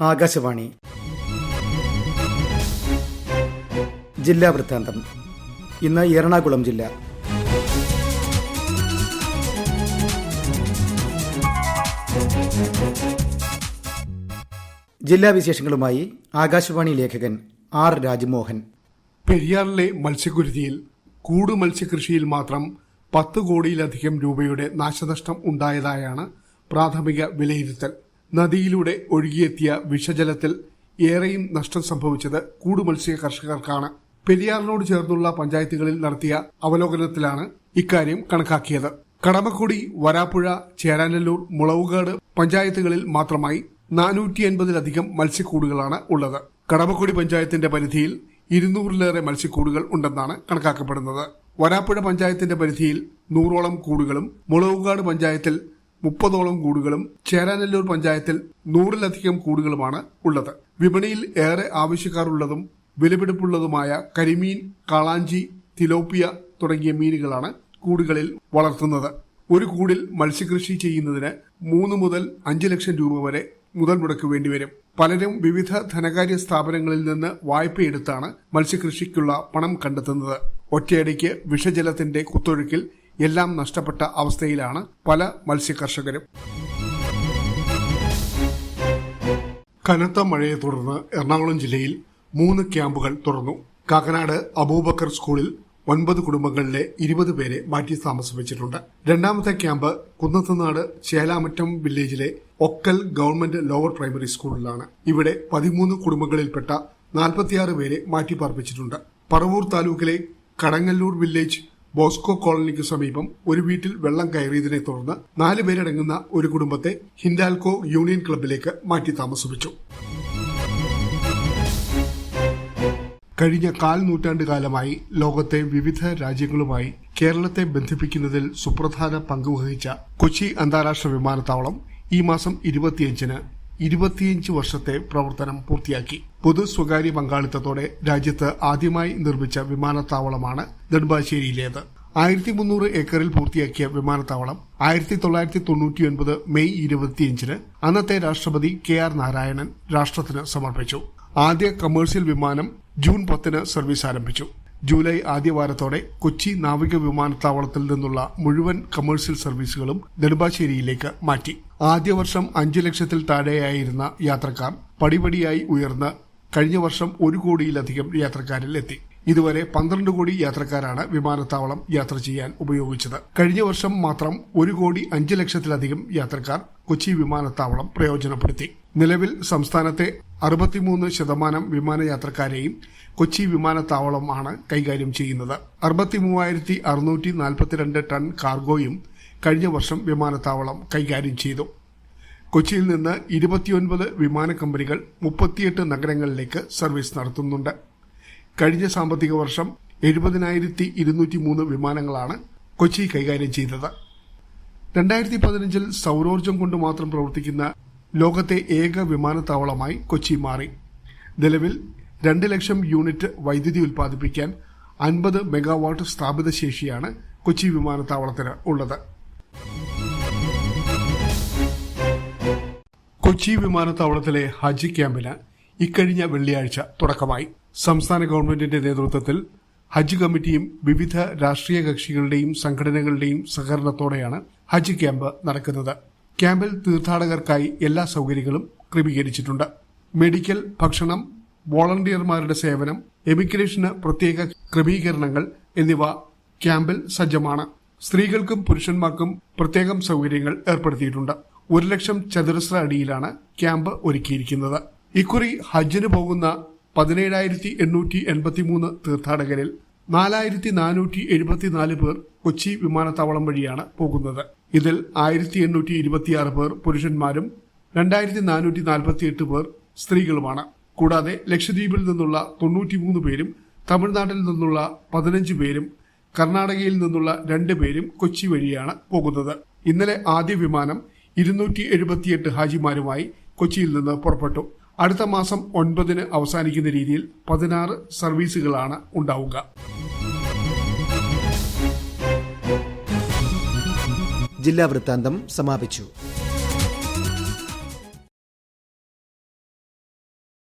ആകാശവാണി ജില്ലാ വൃത്താന്തം. ഇന്ന് എറണാകുളം ജില്ല. ജില്ലാ വിശേഷങ്ങളുമായി ആകാശവാണി ലേഖകൻ ആർ രാജ്മോഹൻ. പെരിയാറിലെ മത്സ്യക്കുരുതിയിൽ കൂട് മത്സ്യകൃഷിയിൽ മാത്രം 10 കോടിയിലധികം രൂപയുടെ നാശനഷ്ടം ഉണ്ടായതായാണ് പ്രാഥമിക വിലയിരുത്തൽ. നദിയിലൂടെ ഒഴുകിയെത്തിയ വിഷജലത്തിൽ ഏറെയും നഷ്ടം സംഭവിച്ചത് കൂട് മത്സ്യ കർഷകർക്കാണ്. പെരിയാറിനോട് ചേർന്നുള്ള പഞ്ചായത്തുകളിൽ നടത്തിയ അവലോകനത്തിലാണ് ഇക്കാര്യം കണക്കാക്കിയത്. കടമക്കുടി, വരാപ്പുഴ, ചേരാനെല്ലൂർ, മുളവുകാട് പഞ്ചായത്തുകളിൽ മാത്രമായി 480-ലധികം മത്സ്യക്കൂടുകളാണ് ഉള്ളത്. കടമക്കുടി പഞ്ചായത്തിന്റെ പരിധിയിൽ 200-ലേറെ മത്സ്യക്കൂടുകൾ ഉണ്ടെന്നാണ് കണക്കാക്കപ്പെടുന്നത്. വരാപ്പുഴ പഞ്ചായത്തിന്റെ പരിധിയിൽ 100ഓളം കൂടുകളും, മുളവുകാട് പഞ്ചായത്തിൽ 30ഓളം കൂടുകളും, ചേരാനെല്ലൂർ പഞ്ചായത്തിൽ 100-ലധികം കൂടുകളുമാണ് ഉള്ളത്. വിപണിയിൽ ഏറെ ആവശ്യക്കാരുള്ളതും വിലപിടിപ്പുള്ളതുമായ കരിമീൻ, കാളാഞ്ചി, തിലോപ്പിയ തുടങ്ങിയ മീനുകളാണ് കൂടുകളിൽ വളർത്തുന്നത്. ഒരു കൂടിൽ മത്സ്യകൃഷി ചെയ്യുന്നതിന് 3 മുതൽ 5 ലക്ഷം രൂപ വരെ മുതൽ മുടക്ക് വേണ്ടിവരും. പലരും വിവിധ ധനകാര്യ സ്ഥാപനങ്ങളിൽ നിന്ന് വായ്പയെടുത്താണ് മത്സ്യകൃഷിക്കുള്ള പണം കണ്ടെത്തുന്നത്. ഒറ്റയടിക്ക് വിഷജലത്തിന്റെ കുത്തൊഴുക്കിൽ എല്ലാം നഷ്ടപ്പെട്ട അവസ്ഥയിലാണ് പല മത്സ്യകർഷകരും. കനത്ത മഴയെ തുടർന്ന് എറണാകുളം ജില്ലയിൽ 3 ക്യാമ്പുകൾ തുറന്നു. കാക്കനാട് അബൂബക്കർ സ്കൂളിൽ 9 കുടുംബങ്ങളിലെ 20 പേരെ മാറ്റി താമസിപ്പിച്ചിട്ടുണ്ട്. രണ്ടാമത്തെ ക്യാമ്പ് കുന്നത്തുനാട് ചേലാമറ്റം വില്ലേജിലെ ഒക്കൽ ഗവൺമെന്റ് ലോവർ പ്രൈമറി സ്കൂളിലാണ്. ഇവിടെ 13 കുടുംബങ്ങളിൽപ്പെട്ട 46 പേരെ മാറ്റിപ്പാർപ്പിച്ചിട്ടുണ്ട്. പറവൂർ താലൂക്കിലെ കടങ്ങല്ലൂർ വില്ലേജ് ബോസ്കോ കോളനിക്ക് സമീപം ഒരു വീട്ടിൽ വെള്ളം കയറിയതിനെ തുടർന്ന് 4 പേരടങ്ങുന്ന ഒരു കുടുംബത്തെ ഹിൻഡാൽകോ യൂണിയൻ ക്ലബിലേക്ക് മാറ്റി താമസിപ്പിച്ചു. കഴിഞ്ഞ 1/4 നൂറ്റാണ്ടുകാലമായി ലോകത്തെ വിവിധ രാജ്യങ്ങളുമായി കേരളത്തെ ബന്ധിപ്പിക്കുന്നതിൽ സുപ്രധാന പങ്കുവഹിച്ച കൊച്ചി അന്താരാഷ്ട്ര വിമാനത്താവളം ഈ മാസം 25-ന് 25 വർഷത്തെ പ്രവർത്തനം പൂർത്തിയാക്കി. പൊതു സ്വകാര്യ പങ്കാളിത്തത്തോടെ രാജ്യത്ത് ആദ്യമായി നിർമ്മിച്ച വിമാനത്താവളമാണ് നെടുമ്പാശ്ശേരിയിലേത്. 1300 ഏക്കറിൽ പൂർത്തിയാക്കിയ വിമാനത്താവളം 1999 മെയ് 25-ന് അന്നത്തെ രാഷ്ട്രപതി KR നാരായണൻ രാഷ്ട്രത്തിന് സമർപ്പിച്ചു. ആദ്യ കമേഴ്സ്യൽ വിമാനം ജൂൺ 10-ന് സർവീസ് ആരംഭിച്ചു. ജൂലൈ ആദ്യവാരത്തോടെ കൊച്ചി നാവിക വിമാനത്താവളത്തിൽ നിന്നുള്ള മുഴുവൻ കമേഴ്സ്യൽ സർവീസുകളും നെടുമ്പാശ്ശേരിയിലേക്ക് മാറ്റി. ആദ്യ വർഷം 5 ലക്ഷത്തിൽ താഴെയായിരുന്ന യാത്രക്കാർ പടിപടിയായി ഉയർന്ന് കഴിഞ്ഞ വർഷം 1 കോടിയിലധികം യാത്രക്കാരിൽ എത്തി. ഇതുവരെ 12 കോടി യാത്രക്കാരാണ് വിമാനത്താവളം യാത്ര ചെയ്യാൻ ഉപയോഗിച്ചത്. കഴിഞ്ഞ വർഷം മാത്രം 1 കോടി 5 ലക്ഷത്തിലധികം യാത്രക്കാർ കൊച്ചി വിമാനത്താവളം പ്രയോജനപ്പെടുത്തി. നിലവിൽ സംസ്ഥാനത്തെ 63% വിമാനയാത്രക്കാരെയും കൊച്ചി വിമാനത്താവളമാണ് കൈകാര്യം ചെയ്യുന്നത്. 63,642 ടൺ കാർഗോയും കഴിഞ്ഞ വർഷം വിമാനത്താവളം കൈകാര്യം ചെയ്തു. കൊച്ചിയിൽ നിന്ന് 29 വിമാന കമ്പനികൾ 38 നഗരങ്ങളിലേക്ക് സർവീസ് നടത്തുന്നുണ്ട്. കഴിഞ്ഞ സാമ്പത്തിക വർഷം 70,203 വിമാനങ്ങളാണ് കൊച്ചി കൈകാര്യം ചെയ്തത്. 2015-ൽ സൌരോർജ്ജം കൊണ്ട് മാത്രം പ്രവർത്തിക്കുന്ന ലോകത്തെ ഏക വിമാനത്താവളമായി കൊച്ചി മാറി. നിലവിൽ 2 ലക്ഷം യൂണിറ്റ് വൈദ്യുതി ഉൽപ്പാദിപ്പിക്കാൻ 50 മെഗാവാട്ട് സ്ഥാപിത ശേഷിയാണ് കൊച്ചി വിമാനത്താവളത്തിന് ഉള്ളത്. കൊച്ചി വിമാനത്താവളത്തിലെ ഹജ്ജ് ക്യാമ്പിന് ഇക്കഴിഞ്ഞ വെള്ളിയാഴ്ച തുടക്കമായി. സംസ്ഥാന ഗവൺമെന്റിന്റെ നേതൃത്വത്തിൽ ഹജ്ജ് കമ്മിറ്റിയും വിവിധ രാഷ്ട്രീയ കക്ഷികളുടെയും സംഘടനകളുടെയും സഹകരണത്തോടെയാണ് ഹജ്ജ് ക്യാമ്പ് നടക്കുന്നത്. ക്യാമ്പിൽ തീർത്ഥാടകർക്കായി എല്ലാ സൌകര്യങ്ങളും ക്രമീകരിച്ചിട്ടുണ്ട്. മെഡിക്കൽ, ഭക്ഷണം, വോളണ്ടിയർമാരുടെ സേവനം, എമിഗ്രേഷന് പ്രത്യേക ക്രമീകരണങ്ങൾ എന്നിവ ക്യാമ്പിൽ സജ്ജമാണ്. സ്ത്രീകൾക്കും പുരുഷന്മാർക്കും പ്രത്യേകം സൌകര്യങ്ങൾ ഏർപ്പെടുത്തിയിട്ടുണ്ട്. 1 ലക്ഷം ചതുരശ്ര അടിയിലാണ് ക്യാമ്പ് ഒരുക്കിയിരിക്കുന്നത്. ഇക്കുറി ഹജ്ജിന് പോകുന്ന 17,883 തീർത്ഥാടകരിൽ 4,474 പേർ കൊച്ചി വിമാനത്താവളം വഴിയാണ് പോകുന്നത്. ഇതിൽ 1,826 പേർ പുരുഷന്മാരും 2,448 പേർ സ്ത്രീകളുമാണ്. കൂടാതെ ലക്ഷദ്വീപിൽ നിന്നുള്ള 93 പേരും തമിഴ്നാട്ടിൽ നിന്നുള്ള 15 പേരും കർണാടകയിൽ നിന്നുള്ള 2 പേരും കൊച്ചി വഴിയാണ് പോകുന്നത്. ഇന്നലെ ആദ്യ വിമാനം 278 ഹാജിമാരുമായി കൊച്ചിയിൽ നിന്ന് പുറപ്പെട്ടു. അടുത്ത മാസം 9-ന് അവസാനിക്കുന്ന രീതിയിൽ 16 സർവീസുകളാണ് ഉണ്ടാവുക. ജില്ലാ വൃത്താന്തം സമാപിച്ചു.